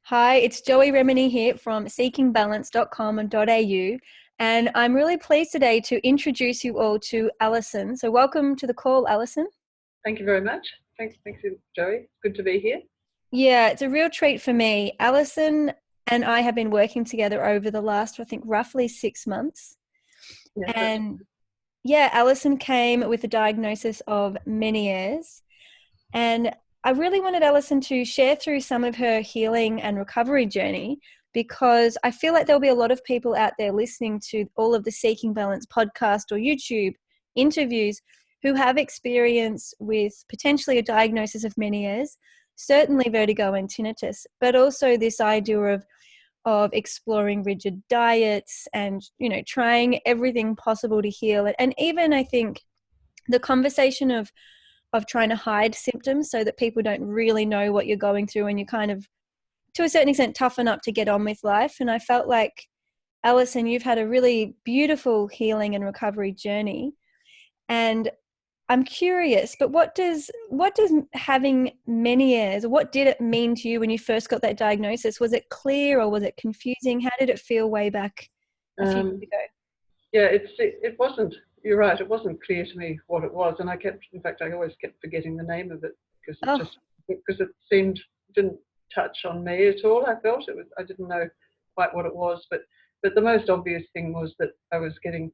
Hi, it's Joey Remenyi here from seekingbalance.com.au, and I'm really pleased today to introduce you all to Alison. So welcome to the call, Alison. Thank you very much. Thanks, Joey. Good to be here. Yeah, it's a real treat for me. Alison and I have been working together over the last, I think, roughly 6 months. Yes, that's And yeah, Alison came with a diagnosis of Meniere's, and I really wanted Alison to share through some of her healing and recovery journey, because I feel like there'll be a lot of people out there listening to all of the Seeking Balance podcast or YouTube interviews who have experience with potentially a diagnosis of Meniere's, certainly vertigo and tinnitus, but also this idea of exploring rigid diets and, trying everything possible to heal. And even I think the conversation of trying to hide symptoms so that people don't really know what you're going through, and you kind of, to a certain extent, toughen up to get on with life. And I felt like, Alison, you've had a really beautiful healing and recovery journey. And I'm curious, but what does having Meniere's, what did it mean to you when you first got that diagnosis? Was it clear or was it confusing? How did it feel way back a few years ago? Yeah. It wasn't. You're right. It wasn't clear to me what it was, and in fact, I always kept forgetting the name of it Oh, because it didn't touch on me at all. I didn't know quite what it was, but the most obvious thing was that I was getting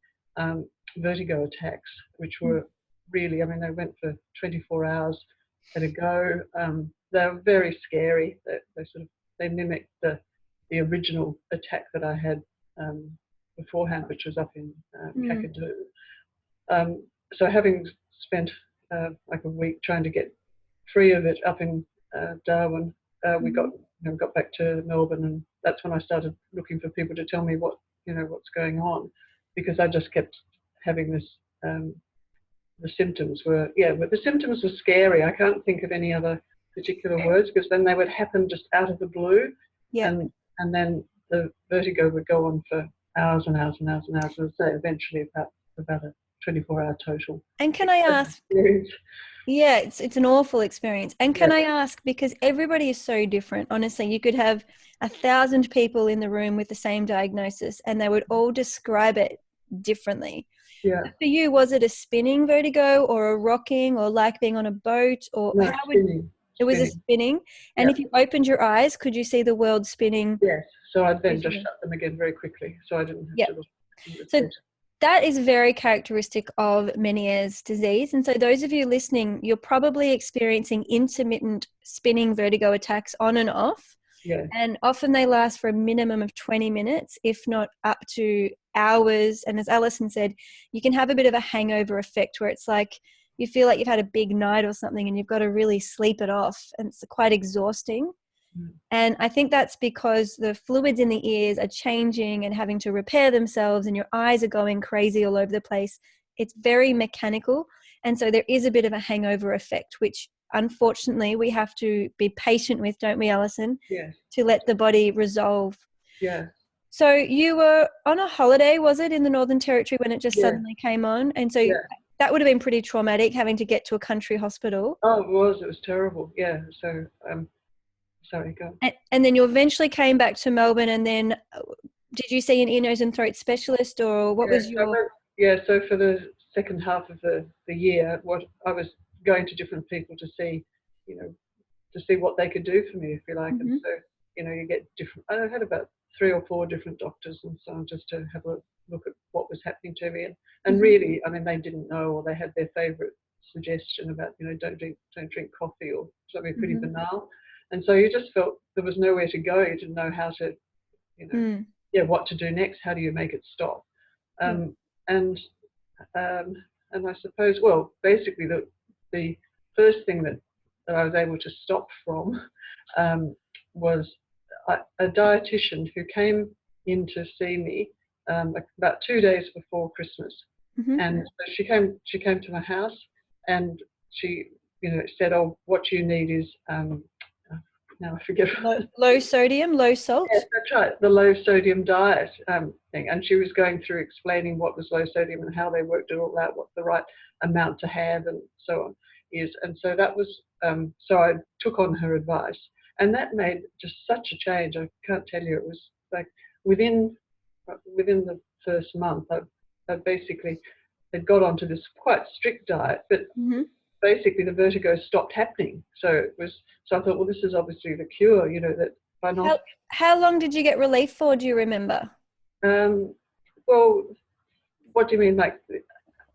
vertigo attacks, which were really, I mean, they went for 24 hours at a go. They were very scary. They mimicked the original attack that I had beforehand, which was up in Kakadu. So having spent like a week trying to get free of it up in Darwin, we got back to Melbourne, and that's when I started looking for people to tell me what's going on, because I just kept having this. The symptoms were scary. I can't think of any other particular words, because then they would happen just out of the blue, yeah. and then the vertigo would go on for hours and hours and hours and hours, and so eventually about a 24-hour total And can I ask, experience. yeah, it's an awful experience. And can Yeah, I ask, because everybody is so different, honestly, you could have 1,000 people in the room with the same diagnosis and they would all describe it differently. yeah. For you, was it a spinning vertigo or a rocking or like being on a boat, or No, how would spinning, it was a spinning. spinning? And Yeah, if you opened your eyes, could you see the world spinning yes. So I then just visually? shut them again very quickly, so I didn't have Yeah. to look and So repeat. that is very characteristic of Meniere's disease. And so those of you listening, you're probably experiencing intermittent spinning vertigo attacks on and off. Yeah. And often they last for a minimum of 20 minutes, if not up to hours. And as Alison said, you can have a bit of a hangover effect where it's like you feel like you've had a big night or something and you've got to really sleep it off. And it's quite exhausting. Mm. And I think that's because the fluids in the ears are changing and having to repair themselves, and your eyes are going crazy all over the place. It's very mechanical. And so there is a bit of a hangover effect, which unfortunately we have to be patient with, don't we, Alison, Yes. to let the body resolve. Yeah. So you were on a holiday, was it, in the Northern Territory when it just Yeah. suddenly came on? And so Yeah. that would have been pretty traumatic, having to get to a country hospital. Oh, it was. It was terrible. Yeah. So, sorry, go on. And then you eventually came back to Melbourne, and then did you see an ear, nose and throat specialist, or what Yeah. was So, your... so for the second half of the year, what I was going to different people to see, what they could do for me, if you like. And Mhm. so, you get different. I had about 3 or 4 different doctors and so on, just to have a look at what was happening to me. And Mhm. really, I mean, they didn't know, or they had their favourite suggestion about, don't drink coffee, or something pretty Mhm. banal. And so you just felt there was nowhere to go. You didn't know how to, you know, Mm. what to do next. How do you make it stop? Yeah. Um, and um, and I suppose, well, basically the first thing that I was able to stop from was a dietitian who came in to see me about 2 days before Christmas, Mhm. and so she came to my house, and she said, "Oh, what you need is now I forget." Low sodium, low Yes, salt. that's right. The low sodium diet thing. And she was going through explaining what was low sodium and how they worked it all out, what the right amount to have and so on is. And so that was, so I took on her advice. And that made just such a change. I can't tell you. It was like within the first month, I basically had got onto this quite strict diet, but basically the vertigo stopped happening. So I thought, well, this is obviously the cure, you know, that by not. How long did you get relief for? Do you remember? Well, what do you mean, like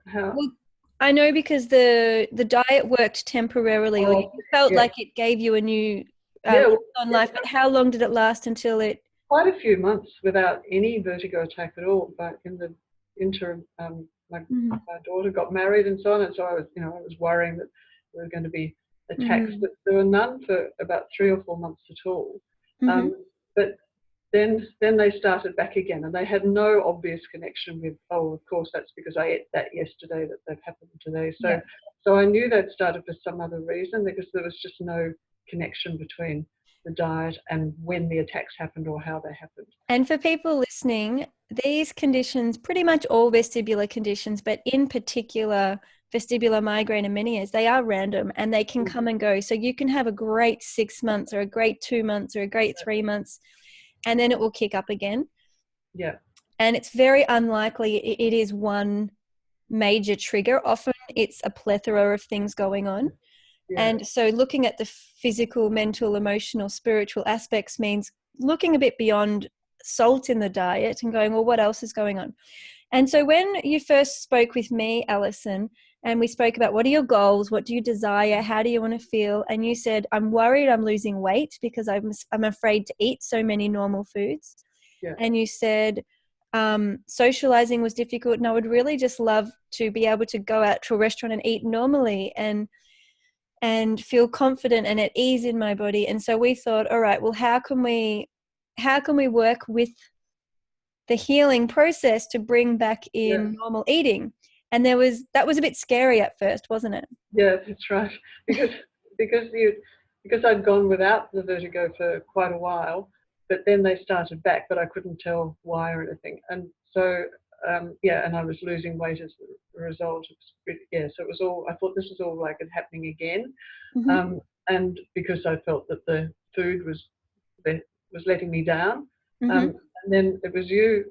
how? Well, I know because the diet worked temporarily, or you felt like it gave you a new on life. But how long did it last until it? Quite a few months without any vertigo attack at all. But in the interim, my daughter got married and so on, and so I was worrying that there were going to be attacks, but there were none for about 3 or 4 months at all. But then they started back again, and they had no obvious connection with, oh, of course, that's because I ate that yesterday that they've happened today. So I knew they'd started for some other reason, because there was just no connection between the diet and when the attacks happened or how they happened. And for people listening, these conditions, pretty much all vestibular conditions, but in particular vestibular migraine and Meniere's, they are random and they can come and go. So you can have a great 6 months or a great 2 months or a great 3 months, and then it will kick up again. Yeah. And it's very unlikely it is one major trigger. Often it's a plethora of things going on. Yeah. And so looking at the physical, mental, emotional, spiritual aspects means looking a bit beyond salt in the diet and going, well, what else is going on? And so when you first spoke with me, Alison, and we spoke about what are your goals, what do you desire, how do you want to feel? And you said, I'm worried I'm losing weight because I'm afraid to eat so many normal foods. Yeah. And you said socializing was difficult, and I would really just love to be able to go out to a restaurant and eat normally and feel confident and at ease in my body. And so we thought, all right, well, how can we work with the healing process to bring back in normal eating? And that was a bit scary at first, wasn't it? Yeah, that's right. Because I'd gone without the vertigo for quite a while, but then they started back, but I couldn't tell why or anything. And so and I was losing weight as a result. So it was all, I thought this was all like it happening again. And because I felt that the food was letting me down. And then it was you,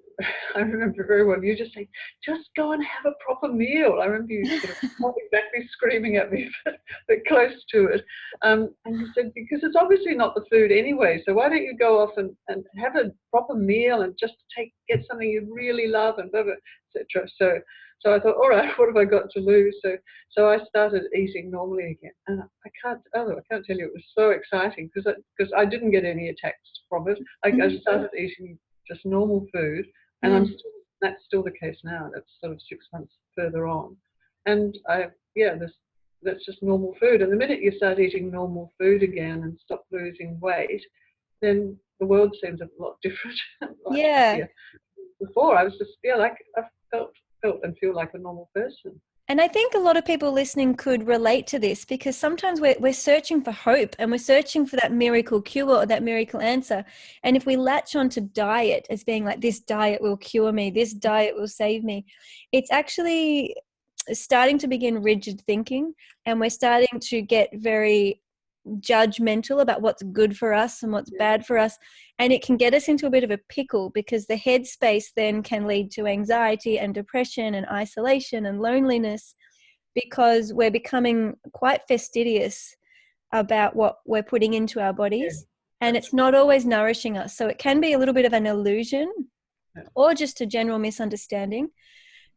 I remember very well, you just saying, just go and have a proper meal. I remember you sort of not exactly screaming at me, but close to it. And you said, because it's obviously not the food anyway, so why don't you go off and have a proper meal and just get something you really love and blah, blah, etc. So I thought, all right, what have I got to lose? So I started eating normally again. And I can't tell you, it was so exciting because I didn't get any attacks from it. I started eating just normal food, and that's still the case now. That's sort of 6 months further on. And that's just normal food. And the minute you start eating normal food again and stop losing weight, then the world seems a lot different. Happier. Before I was just like I felt and feel like a normal person. And I think a lot of people listening could relate to this, because sometimes we're searching for hope and we're searching for that miracle cure or that miracle answer. And if we latch onto diet as being like, this diet will cure me, this diet will save me, it's actually starting to begin rigid thinking, and we're starting to get very judgmental about what's good for us and what's bad for us, and it can get us into a bit of a pickle, because the headspace then can lead to anxiety and depression and isolation and loneliness, because we're becoming quite fastidious about what we're putting into our bodies, and it's not always nourishing us. So it can be a little bit of an illusion or just a general misunderstanding.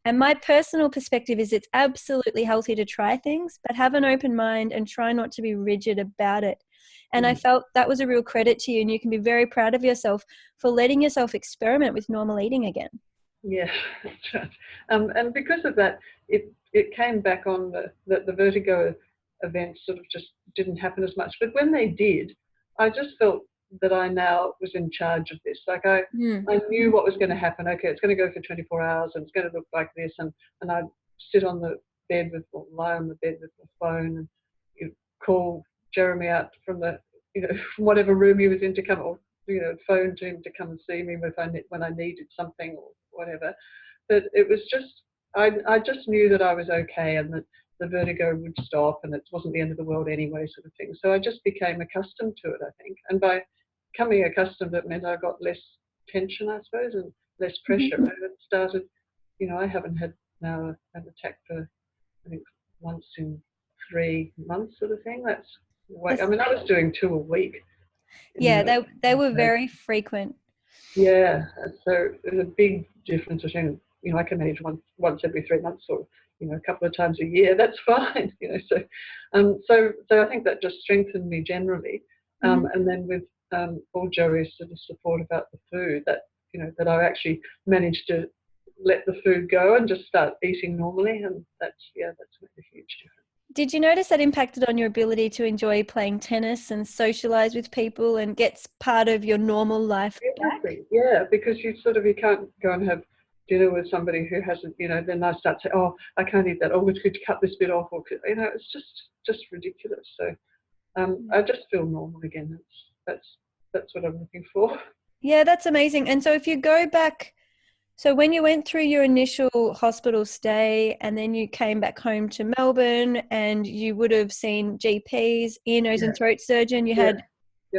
And my personal perspective is it's absolutely healthy to try things, but have an open mind and try not to be rigid about it. And I felt that was a real credit to you, and you can be very proud of yourself for letting yourself experiment with normal eating again. Yeah, that's right. And because of that, it came back on the vertigo events sort of just didn't happen as much. But when they did, I just felt that I now was in charge of this. Like I knew what was going to happen. Okay, it's going to go for 24 hours and it's going to look like this. And I'd sit on the bed or lie on the bed with my phone and call Jeremy out from from whatever room he was in to come, or phone to him to come and see me when I needed something or whatever. But it was just, I just knew that I was okay, and the vertigo would stop and it wasn't the end of the world anyway, sort of thing. So I just became accustomed to it, I think. And by becoming accustomed, it meant I got less tension, I suppose, and less pressure. And it started, I haven't had now an attack for, I think, once in 3 months, sort of thing. That's I mean, I was doing 2 a week. Yeah, they were very frequent. Yeah, so there's a big difference between, I can manage once every 3 months or, a couple of times a year. That's fine, So I think that just strengthened me generally. And then with all Joey's sort of support about the food, that that I actually managed to let the food go and just start eating normally, and that's made a huge difference. Did you notice that impacted on your ability to enjoy playing tennis and socialise with people and gets part of your normal life back? Yeah, because you can't go and have dinner with somebody who hasn't, then I start to say, oh, I can't eat that. Oh, could you cut this bit off? Or, it's just ridiculous. So I just feel normal again. That's what I'm looking for. Yeah, that's amazing. And so if you go back, so when you went through your initial hospital stay and then you came back home to Melbourne and you would have seen GPs, ear, nose and throat surgeon, you had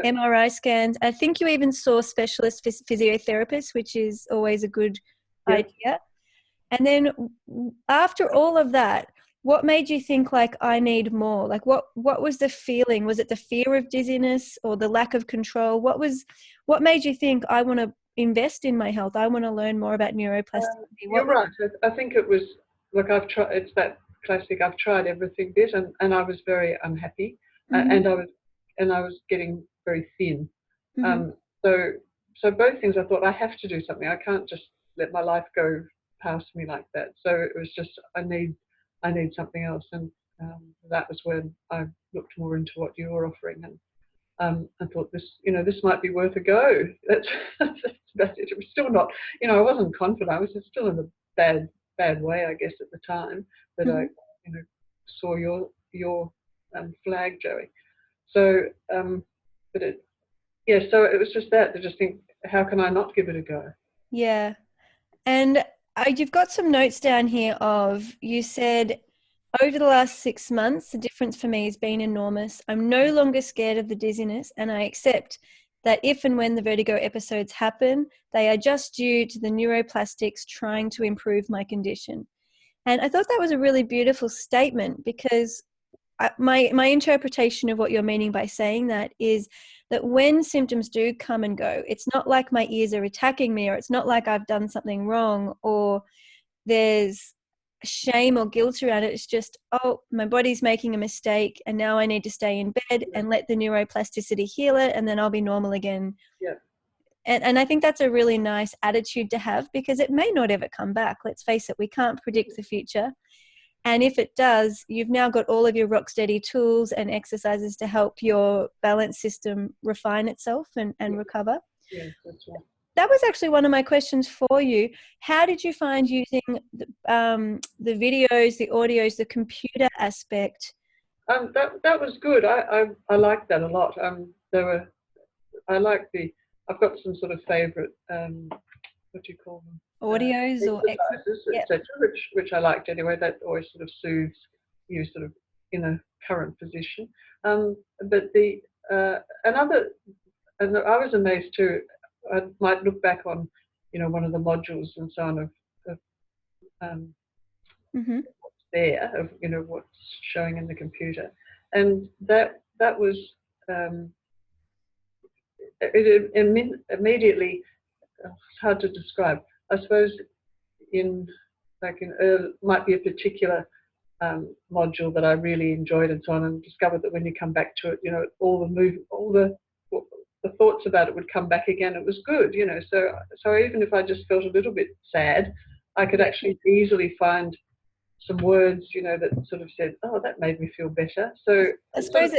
MRI scans. I think you even saw specialist physiotherapists, which is always a good idea. And then after all of that, what made you think like, I need more? Like what was the feeling? Was it the fear of dizziness or the lack of control? What made you think, I want to invest in my health? I want to learn more about neuroplasticity. You're right. I think it was, look, I've tried, it's that classic, I've tried everything bit and I was very unhappy and I was getting very thin. So both things, I thought I have to do something. I can't just let my life go past me like that. So it was just, I need something else. And that was when I looked more into what you were offering, and I thought this might be worth a go. That's about it. It was still not, I wasn't confident. I was still in a bad way, I guess, at the time that I, saw your flag, Joey. So, so it was just that to just think, how can I not give it a go? Yeah. And you've got some notes down here you said, over the last 6 months, the difference for me has been enormous. I'm no longer scared of the dizziness, and I accept that if and when the vertigo episodes happen, they are just due to the neuroplastics trying to improve my condition. And I thought that was a really beautiful statement, because my interpretation of what you're meaning by saying that is that when symptoms do come and go, it's not like my ears are attacking me, or it's not like I've done something wrong, or there's shame or guilt around it. It's just, oh, my body's making a mistake and now I need to stay in bed and let the neuroplasticity heal it, and then I'll be normal again. Yeah. And I think that's a really nice attitude to have, because it may not ever come back. Let's face it, we can't predict the future. And if it does, you've now got all of your rock steady tools and exercises to help your balance system refine itself and recover. Yeah, that's right. That was actually one of my questions for you. How did you find using the videos, the audios, the computer aspect? That was good. I liked that a lot. I've got some sort of favourite, what do you call them? Audios or exercises, etc., which I liked anyway. That always sort of soothes you, sort of in a current position. But and I was amazed too. I might look back on, one of the modules and so on of what's there, of what's showing in the computer, and that was it immediately. It's hard to describe. I suppose might be a particular module that I really enjoyed and so on, and discovered that when you come back to it, all the thoughts about it would come back again. It was good, so even if I just felt a little bit sad, I could actually easily find some words, that sort of said, oh, that made me feel better. So I suppose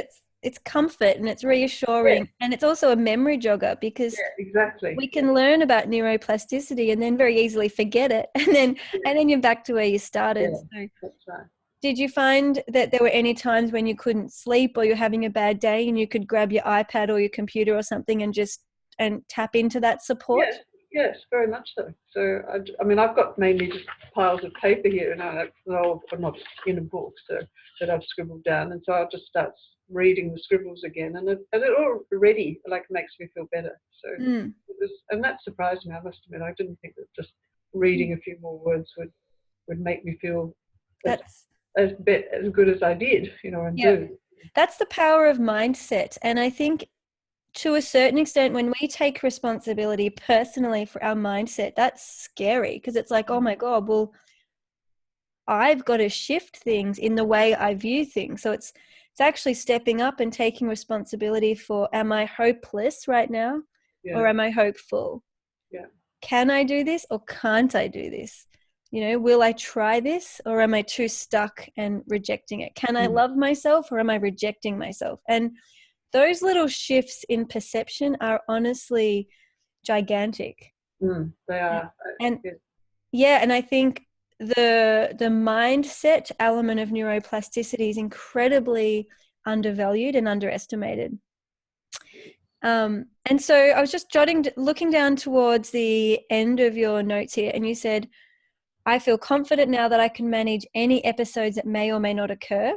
it's comfort and it's reassuring, and it's also a memory jogger, because exactly, we can learn about neuroplasticity and then very easily forget it, and then you're back to where you started. So, that's right. Did you find that there were any times when you couldn't sleep or you're having a bad day and you could grab your iPad or your computer or something and tap into that support? Yes, very much so. So, I mean, I've got mainly just piles of paper here, and I'm not in a book, so that I've scribbled down, and so I'll just start reading the scribbles again, and it already like makes me feel better. So, and that surprised me. I must admit, I didn't think that just reading a few more words would make me feel as good as I did, and do. That's the power of mindset, and I think, to a certain extent, when we take responsibility personally for our mindset, that's scary, because it's like, oh my God, well, I've got to shift things in the way I view things. So it's actually stepping up and taking responsibility for, am I hopeless right now? Or am I hopeful? Yeah. Can I do this or can't I do this? Will I try this, or am I too stuck and rejecting it? Can I love myself, or am I rejecting myself? And those little shifts in perception are honestly gigantic. They are. And and I think the mindset element of neuroplasticity is incredibly undervalued and underestimated. And so I was just looking down towards the end of your notes here, and you said, I feel confident now that I can manage any episodes that may or may not occur.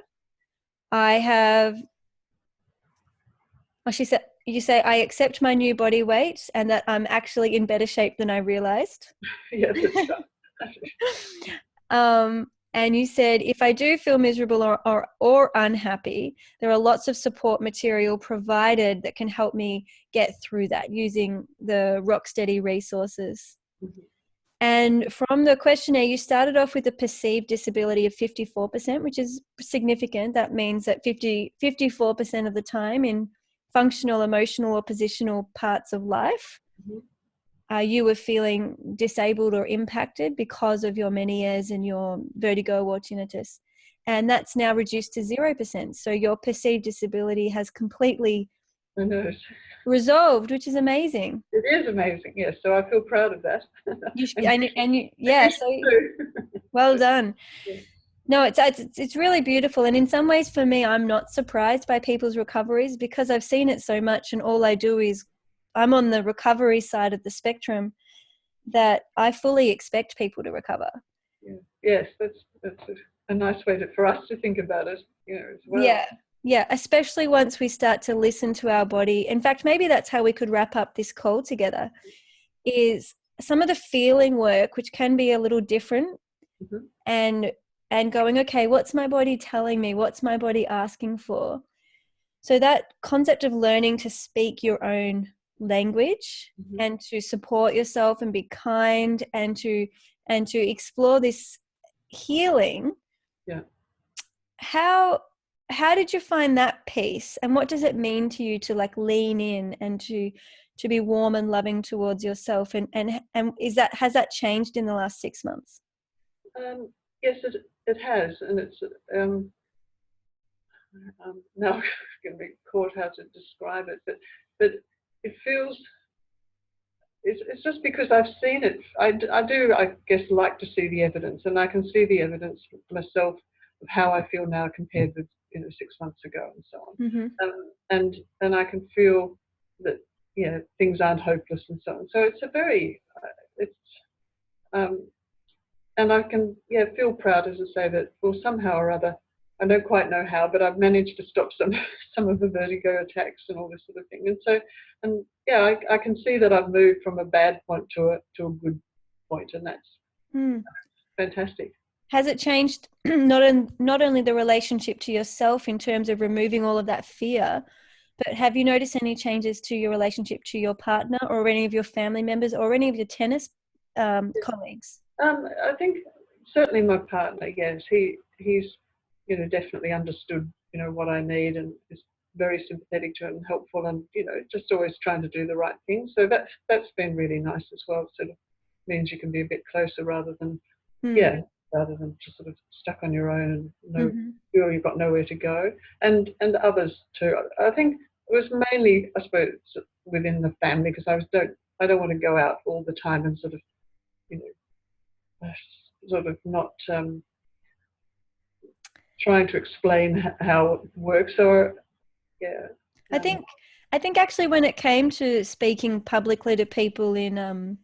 You say, I accept my new body weight and that I'm actually in better shape than I realized. Yeah, that's right. And you said, if I do feel miserable or unhappy, there are lots of support material provided that can help me get through that using the Rocksteady resources. Mm-hmm. And from the questionnaire, you started off with a perceived disability of 54%, which is significant. That means that 54% of the time in functional, emotional, or positional parts of life, you were feeling disabled or impacted because of your Meniere's and your vertigo or tinnitus. And that's now reduced to 0%. So your perceived disability has completely resolved, which is amazing. It is amazing, yes. So I feel proud of that. Well done. Yeah. No, it's really beautiful. And in some ways for me, I'm not surprised by people's recoveries, because I've seen it so much, and all I do is, I'm on the recovery side of the spectrum, that I fully expect people to recover. Yeah. Yes, that's a nice way for us to think about it, as well. Yeah, especially once we start to listen to our body. In fact, maybe that's how we could wrap up this call together, is some of the feeling work, which can be a little different, and going, okay, what's my body telling me? What's my body asking for? So that concept of learning to speak your own language and to support yourself and be kind and to explore this healing. Yeah. How did you find that piece, and what does it mean to you to like lean in and to be warm and loving towards yourself, and has that changed in the last 6 months? Yes, it has, and it's now I'm going to be caught how to describe it, but it feels, it's just because I've seen it. I guess, like to see the evidence, and I can see the evidence myself of how I feel now compared with 6 months ago and so on. And I can feel that things aren't hopeless and so on. So it's a very and I can feel proud, as I say, that, well, somehow or other, I don't quite know how, but I've managed to stop some of the vertigo attacks and all this sort of thing. And so, I can see that I've moved from a bad point to a good point, and that's fantastic. Has it changed not only the relationship to yourself in terms of removing all of that fear, but have you noticed any changes to your relationship to your partner or any of your family members or any of your tennis colleagues? I think certainly my partner, yes, he's definitely understood what I need and is very sympathetic to it and helpful, and just always trying to do the right thing. So that's been really nice as well. Sort of means you can be a bit closer rather than just sort of stuck on your own and feel you've got nowhere to go. And others too. I think it was mainly, I suppose, within the family, because I don't want to go out all the time and sort of sort of not trying to explain how it works. Or I think actually when it came to speaking publicly to people in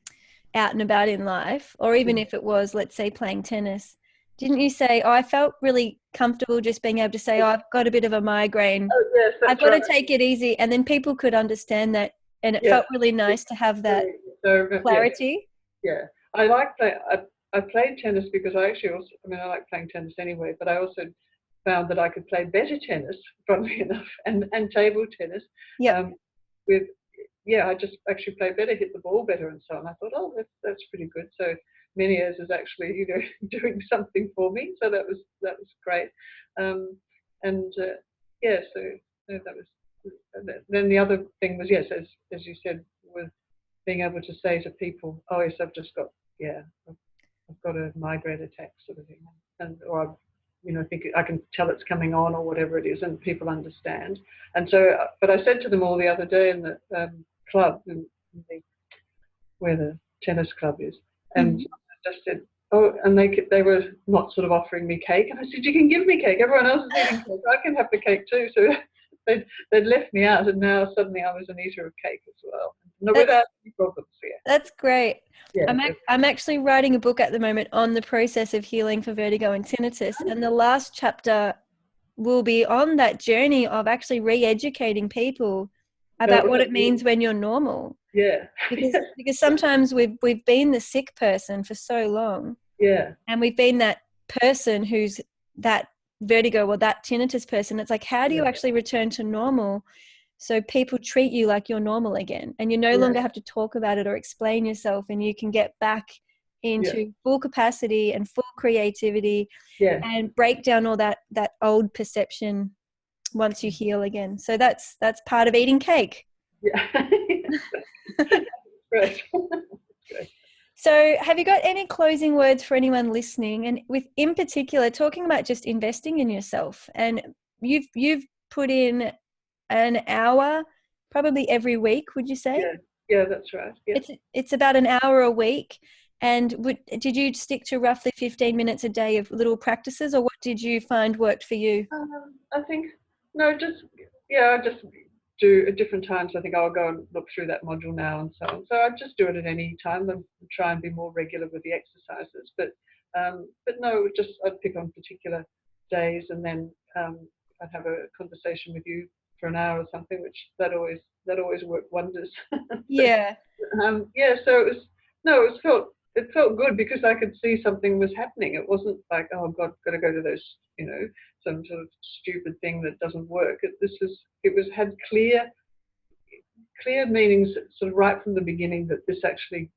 out and about in life, or even if it was, let's say, playing tennis, didn't you say, oh, I felt really comfortable just being able to say, oh, I've got a bit of a migraine. Oh, yes, I've that's got right. to take it easy. And then people could understand that. And it Yeah. felt really nice to have that So, clarity. yeah. I like play. I played tennis because I actually also, I mean, I like playing tennis anyway, but I also found that I could play better tennis, funnily enough, and table tennis. Yep. With I just actually play better, hit the ball better, and so on. I thought, oh, that's pretty good. So Meniere is actually, you know, doing something for me. So that was great. And yeah, so that was. Then the other thing was, yes, as you said, was being able to say to people, oh yes, I've just got, I've got a migraine attack sort of thing, and or I've, you know, think I can tell it's coming on or whatever it is, and people understand. And so, but I said to them all the other day in the club, where the tennis club is, and I just said, oh, and they were not sort of offering me cake, and I said, you can give me cake. Everyone else is eating cake. I can have the cake too. So they'd left me out, and now suddenly I was an eater of cake as well. No, without any problems. Yeah. That's great. Yeah, I'm actually writing a book at the moment on the process of healing for vertigo and tinnitus, and the last chapter will be on that journey of actually re-educating people about what it means when you're normal. Yeah. Because sometimes we've been the sick person for so long. Yeah. And we've been that person who's that vertigo or that tinnitus person. It's like, how do you actually return to normal so people treat you like you're normal again, and you no longer have to talk about it or explain yourself, and you can get back into full capacity and full creativity and break down all that old perception once you heal again. So that's part of eating cake. Yeah. Great. So have you got any closing words for anyone listening, and with in particular talking about just investing in yourself? And you've put in an hour probably every week, would you say? Yeah, that's right. Yeah. It's about an hour a week. And did you stick to roughly 15 minutes a day of little practices, or what did you find worked for you? I think, no, I just do at different times. I think I'll go and look through that module now and so on. So I just do it at any time and try and be more regular with the exercises. But no, just I'd pick on particular days, and then I'd have a conversation with you for an hour or something, which that always worked wonders. Yeah. So it felt good because I could see something was happening. It wasn't like, oh God, got to go to those, you know, some sort of stupid thing that doesn't work. It had clear meanings sort of right from the beginning that this actually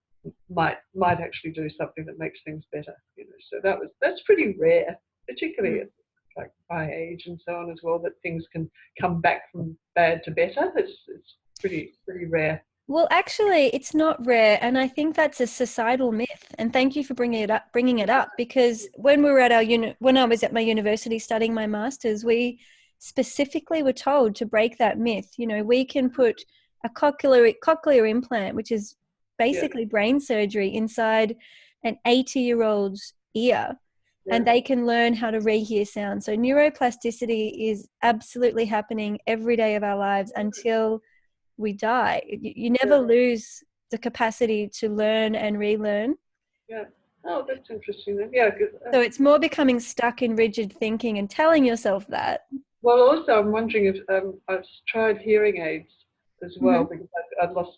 might actually do something that makes things better. You know, so that's pretty rare, particularly at like my age and so on as well, that things can come back from bad to better. It's pretty rare. Well, actually, it's not rare, and I think that's a societal myth. And thank you for bringing it up, because when we were at when I was at my university studying my master's, we specifically were told to break that myth. You know, we can put a cochlear implant, which is basically brain surgery, inside an 80-year-old's ear, and they can learn how to rehear sound. So neuroplasticity is absolutely happening every day of our lives until we die. You never lose the capacity to learn and relearn. Yeah. Oh, that's interesting then. Yeah. So it's more becoming stuck in rigid thinking and telling yourself that. Well, also I'm wondering if I've tried hearing aids as well, because I've lost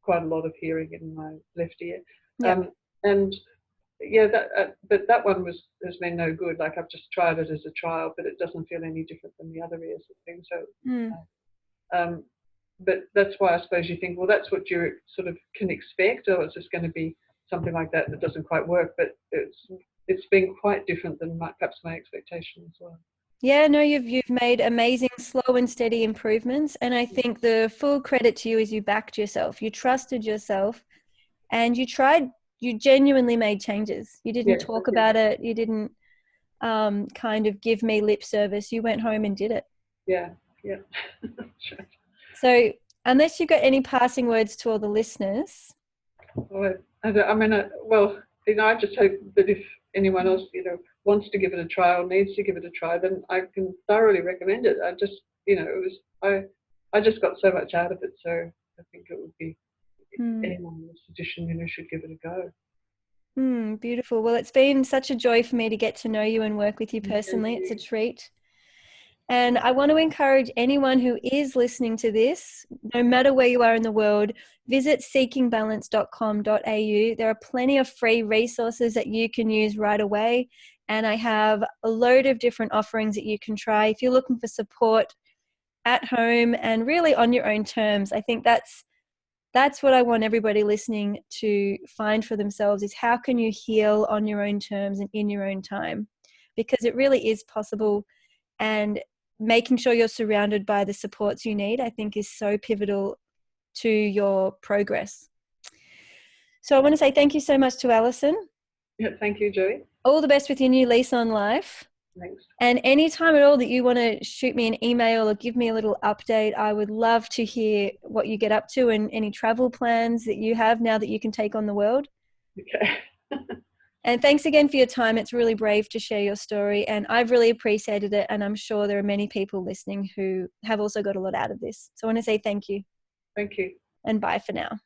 quite a lot of hearing in my left ear. And yeah, but that one has been no good. Like I've just tried it as a trial, but it doesn't feel any different than the other ears and things. So but that's why I suppose you think, well, that's what you sort of can expect, or it's just going to be something like that doesn't quite work. But it's been quite different than perhaps my expectation as well. Yeah, no, you've made amazing, slow and steady improvements, and I think the full credit to you is you backed yourself, you trusted yourself, and you tried. You genuinely made changes. You didn't talk about it. You didn't kind of give me lip service. You went home and did it. Yeah. So unless you've got any passing words to all the listeners. Well, I just hope that if anyone else, you know, wants to give it a try or needs to give it a try, then I can thoroughly recommend it. I just, you know, I just got so much out of it. So I think it would be anyone in this position, you know, should give it a go. Beautiful. Well, it's been such a joy for me to get to know you and work with you personally. Thank you. It's a treat. And I want to encourage anyone who is listening to this, no matter where you are in the world, visit seekingbalance.com.au. There are plenty of free resources that you can use right away. And I have a load of different offerings that you can try if you're looking for support at home and really on your own terms. I think that's what I want everybody listening to find for themselves, is how can you heal on your own terms and in your own time? Because it really is possible, and making sure you're surrounded by the supports you need, I think, is so pivotal to your progress. So I want to say thank you so much to Alison. Yeah, thank you, Joey. All the best with your new lease on life. Thanks. And anytime at all that you want to shoot me an email or give me a little update, I would love to hear what you get up to and any travel plans that you have now that you can take on the world. Okay. And thanks again for your time. It's really brave to share your story, and I've really appreciated it. And I'm sure there are many people listening who have also got a lot out of this. So I want to say thank you. Thank you. And bye for now.